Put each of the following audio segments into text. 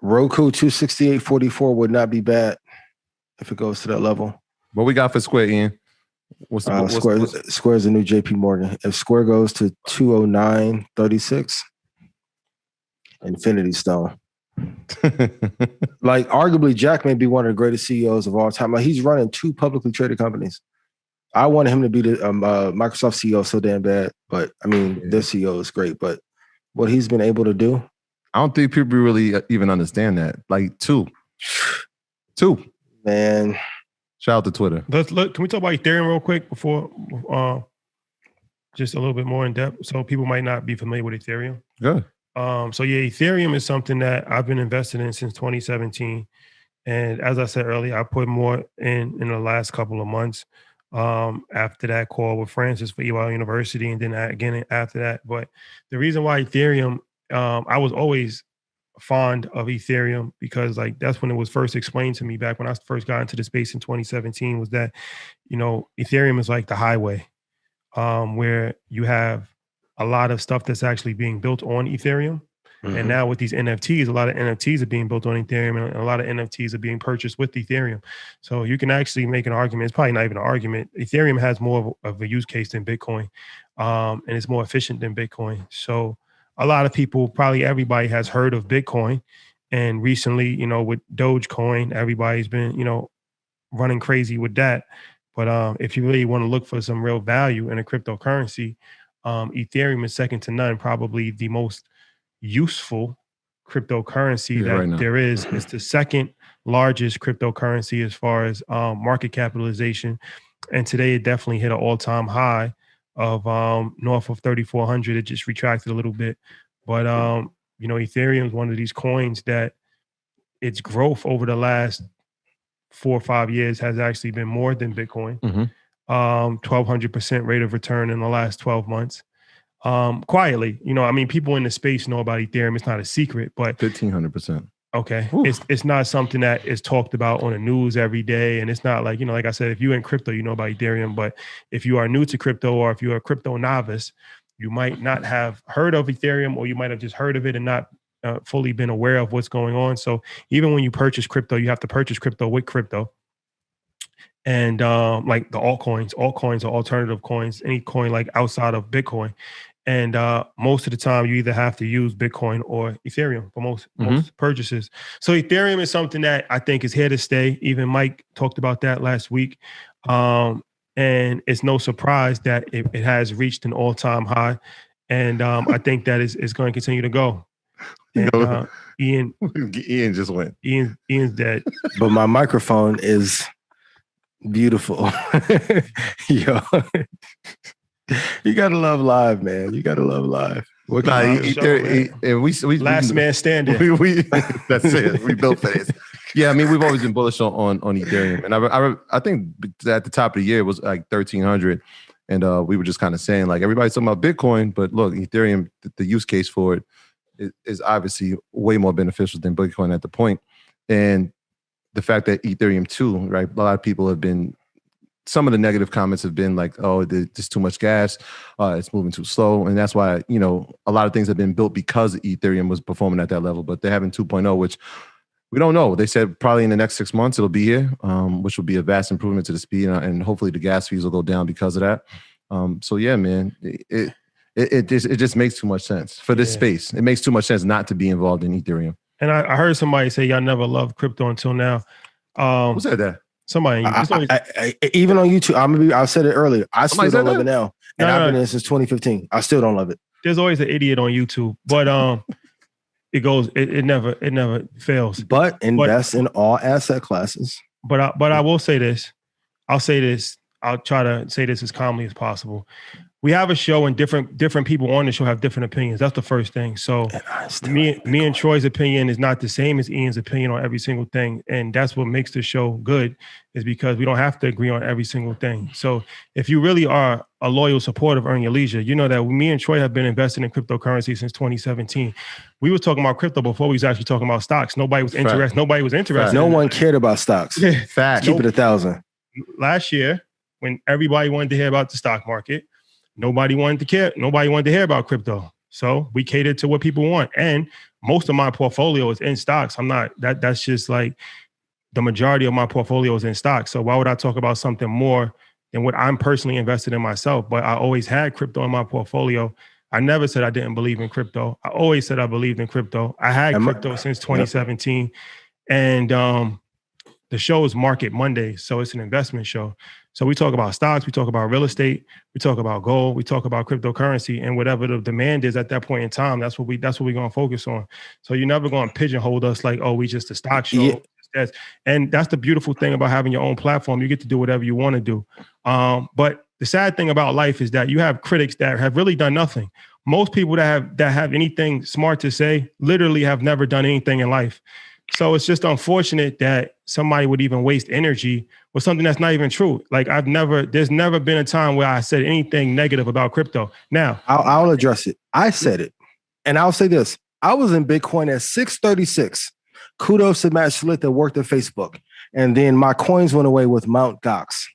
Roku 268.44 would not be bad if it goes to that level. What we got for Square, Ian? Square's a new JP Morgan. If Square goes to 209.36, Infinity Stone. Like, arguably, Jack may be one of the greatest CEOs of all time. Like, he's running 2 publicly traded companies. I wanted him to be the Microsoft CEO so damn bad, but I mean, their CEO is great. But what he's been able to do, I don't think people really even understand that. Like, two, man. Shout out to Twitter. Let's look. Can we talk about Ethereum real quick before, just a little bit more in depth, so people might not be familiar with Ethereum? Good. So yeah, Ethereum is something that I've been invested in since 2017, and as I said earlier, I put more in the last couple of months. After that call with Francis for EY University, and then again after that. But the reason why Ethereum, I was always fond of Ethereum because like that's when it was first explained to me back when I first got into the space in 2017, was that, you know, Ethereum is like the highway, where you have a lot of stuff that's actually being built on Ethereum. Mm-hmm. And now with these NFTs, a lot of NFTs are being built on Ethereum, and a lot of NFTs are being purchased with Ethereum. So you can actually make an argument. It's probably not even an argument. Ethereum has more of a use case than Bitcoin, and it's more efficient than Bitcoin. So a lot of people, probably everybody has heard of Bitcoin. And recently, you know, with Dogecoin, everybody's been, you know, running crazy with that. But if you really want to look for some real value in a cryptocurrency, Ethereum is second to none, probably the most useful cryptocurrency that there is. It's the second largest cryptocurrency as far as market capitalization. And today it definitely hit an all-time high of north of 3,400. It just retracted a little bit. But, you know, Ethereum is one of these coins that its growth over the last 4 or 5 years has actually been more than Bitcoin. 1,200% rate of return in the last 12 months. Quietly, you know, I mean, people in the space know about Ethereum. It's not a secret, but 1,500%. Okay. It's not something that is talked about on the news every day. And it's not like, you know, like I said, if you're in crypto, you know about Ethereum. But if you are new to crypto, or if you're a crypto novice, you might not have heard of Ethereum, or you might have just heard of it and not fully been aware of what's going on. So even when you purchase crypto, you have to purchase crypto with crypto. And like the altcoins are alternative coins, any coin like outside of Bitcoin. And most of the time, you either have to use Bitcoin or Ethereum for most purchases. So Ethereum is something that I think is here to stay. Even Mike talked about that last week. And it's no surprise that it has reached an all-time high. And I think that is going to continue to go. And, Ian just went. Ian's dead. But my microphone is beautiful. Yo. You gotta love live, man. You gotta love live. Last man standing. We that's it. We built for this. Yeah, I mean, we've always been bullish on Ethereum, and I think at the top of the year it was like 1,300, and we were just kind of saying like everybody's talking about Bitcoin, but look, Ethereum, the use case for it is obviously way more beneficial than Bitcoin at the point, and the fact that Ethereum too, right? A lot of people have been. Some of the negative comments have been like, oh, there's too much gas. It's moving too slow. And that's why, you know, a lot of things have been built because Ethereum was performing at that level. But they're having 2.0, which we don't know. They said probably in the next 6 months it'll be here, which will be a vast improvement to the speed. And hopefully the gas fees will go down because of that. So, yeah, man, it just makes too much sense for this space. It makes too much sense not to be involved in Ethereum. And I heard somebody say y'all never loved crypto until now. Who said that? Somebody, I, even on YouTube, I said it earlier. I still don't love it now, and I've been in since 2015. I still don't love it. There's always an idiot on YouTube, but it never fails. But invest in all asset classes. But I will say this. I'll say this. I'll try to say this as calmly as possible. We have a show, and different people on the show have different opinions. That's the first thing. So me and Troy's opinion is not the same as Ian's opinion on every single thing. And that's what makes the show good, is because we don't have to agree on every single thing. So if you really are a loyal supporter of Earn Your Leisure, you know that me and Troy have been investing in cryptocurrency since 2017. We were talking about crypto before we was actually talking about stocks. Nobody was interested. No one cared about stocks. Fact. Keep it 1,000. Last year, when everybody wanted to hear about the stock market, nobody wanted to care. Nobody wanted to hear about crypto. So we catered to what people want. And most of my portfolio is in stocks. I'm not that's just like the majority of my portfolio is in stocks. So why would I talk about something more than what I'm personally invested in myself? But I always had crypto in my portfolio. I never said I didn't believe in crypto. I always said I believed in crypto. I had crypto since 2017. And the show is Market Monday. So it's an investment show. So we talk about stocks, we talk about real estate, we talk about gold, we talk about cryptocurrency, and whatever the demand is at that point in time, that's what we're going to focus on. So you're never going to pigeonhole us like, oh, we just a stock show. Yeah. And that's the beautiful thing about having your own platform. You get to do whatever you want to do. But the sad thing about life is that you have critics that have really done nothing. Most people that have anything smart to say literally have never done anything in life. So it's just unfortunate that somebody would even waste energy with something that's not even true. Like there's never been a time where I said anything negative about crypto. Now, I'll address it. I said it. And I'll say this. I was in Bitcoin at 636. Kudos to Matt Schlitt that worked at Facebook. And then my coins went away with Mt. Gox.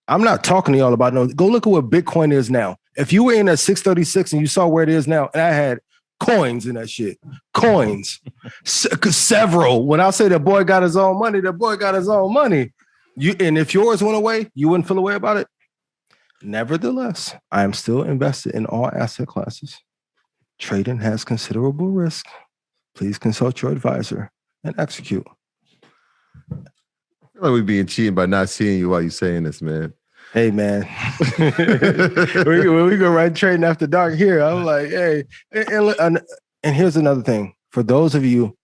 I'm not talking to y'all about no. Go look at what Bitcoin is now. If you were in at 636 and you saw where it is now, and I had coins in that shit. Coins. Several. When I say the boy got his own money, the boy got his own money. And if yours went away, you wouldn't feel away about it. Nevertheless, I am still invested in all asset classes. Trading has considerable risk. Please consult your advisor and execute. I feel like we're being cheated by not seeing you while you're saying this, man. Hey, man. we go right trading after dark here. I'm like, hey. And here's another thing. For those of you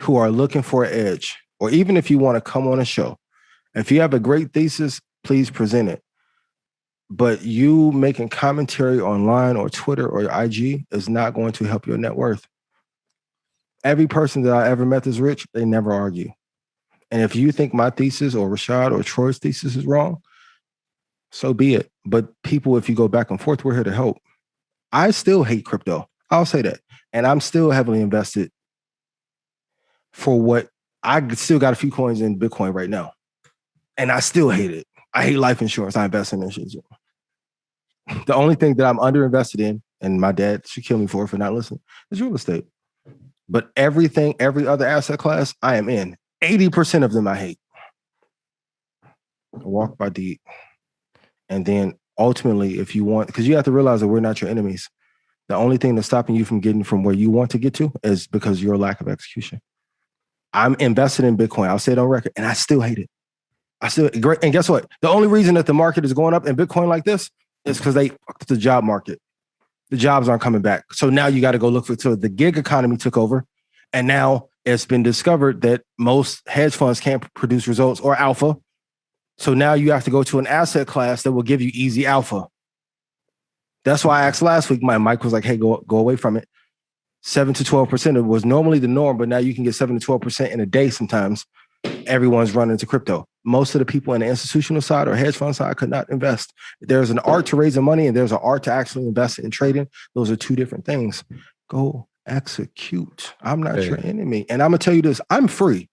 who are looking for an edge, or even if you want to come on a show, if you have a great thesis, please present it. But you making commentary online or Twitter or IG is not going to help your net worth. Every person that I ever met that's rich, they never argue. And if you think my thesis or Rashad or Troy's thesis is wrong, so be it. But people, if you go back and forth, we're here to help. I still hate crypto. I'll say that. And I'm still heavily invested for what I still got a few coins in Bitcoin right now. And I still hate it. I hate life insurance. I invest in insurance. The only thing that I'm underinvested in, and my dad should kill me for not listening, is real estate. But everything, every other asset class, I am in. 80% of them I hate. Walk by deed. And then ultimately, if you want, because you have to realize that we're not your enemies. The only thing that's stopping you from getting from where you want to get to is because of your lack of execution. I'm invested in Bitcoin. I'll say it on record, and I still hate it. And guess what? The only reason that the market is going up in Bitcoin like this is because they fucked the job market. The jobs aren't coming back. So now you got to go look for. So the gig economy took over, and now it's been discovered that most hedge funds can't produce results or alpha. So now you have to go to an asset class that will give you easy alpha. That's why I asked last week. My Mike was like, "Hey, go away from it." 7 to 12% was normally the norm, but now you can get 7 to 12% in a day. Sometimes everyone's running into crypto. Most of the people in the institutional side or hedge fund side could not invest. There's an art to raising money, and there's an art to actually invest in trading. Those are two different things. Go execute. I'm not your enemy, and I'm gonna tell you this: I'm free.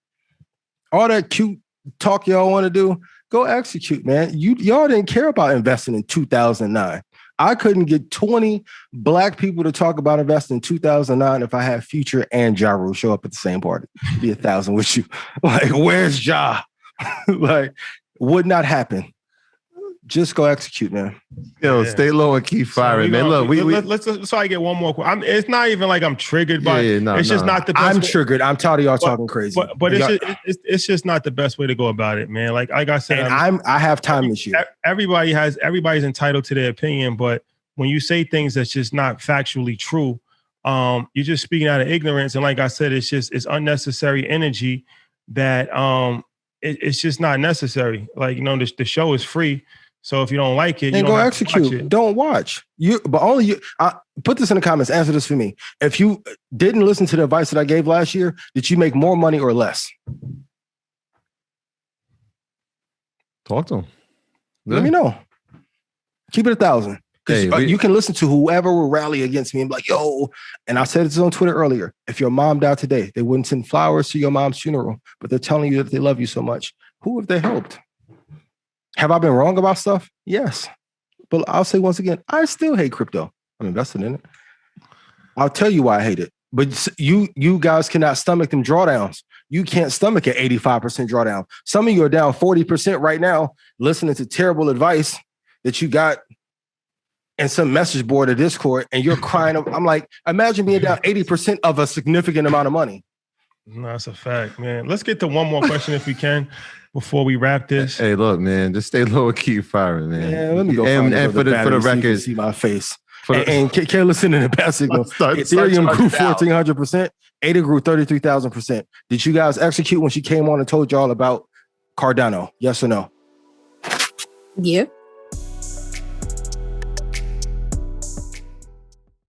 All that cute talk y'all want to do, go execute, man. Y'all didn't care about investing in 2009. I couldn't get 20 black people to talk about investing in 2009 if I had Future and Ja Rule show up at the same party. Be 1,000 with you. Like, where's Ja? Like, would not happen. Just go execute, man. Yo, stay low and keep firing, man. Look, let's so I get one more. It's not even like I'm triggered, but it's just not the best. I'm triggered. I'm tired of y'all talking crazy. But it's just not the best way to go about it, man. Like I said, and I have time this year. Everybody's entitled to their opinion, but when you say things that's just not factually true, you're just speaking out of ignorance. And like I said, it's unnecessary energy that it's just not necessary. Like, the show is free. So if you don't like it, then go execute. Don't watch. Put this in the comments. Answer this for me. If you didn't listen to the advice that I gave last year, did you make more money or less? Talk to them. Let me know. Keep it 1,000. Because you can listen to whoever will rally against me and be like, yo. And I said this on Twitter earlier. If your mom died today, they wouldn't send flowers to your mom's funeral, but they're telling you that they love you so much. Who have they helped? Have I been wrong about stuff? Yes. But I'll say once again, I still hate crypto. I'm invested in it. I'll tell you why I hate it. But you guys cannot stomach them drawdowns. You can't stomach an 85% drawdown. Some of you are down 40% right now, listening to terrible advice that you got in some message board or Discord, and you're crying. I'm like, imagine being down 80% of a significant amount of money. No, that's a fact, man. Let's get to one more question if we can before we wrap this. Hey, look, man, just stay low and keep firing, man. Yeah, let me go. And for the record, see my face. And listen to the bad signal. Ethereum grew 1,400%. ADA grew 33,000%. Did you guys execute when she came on and told y'all about Cardano? Yes or no? Yeah.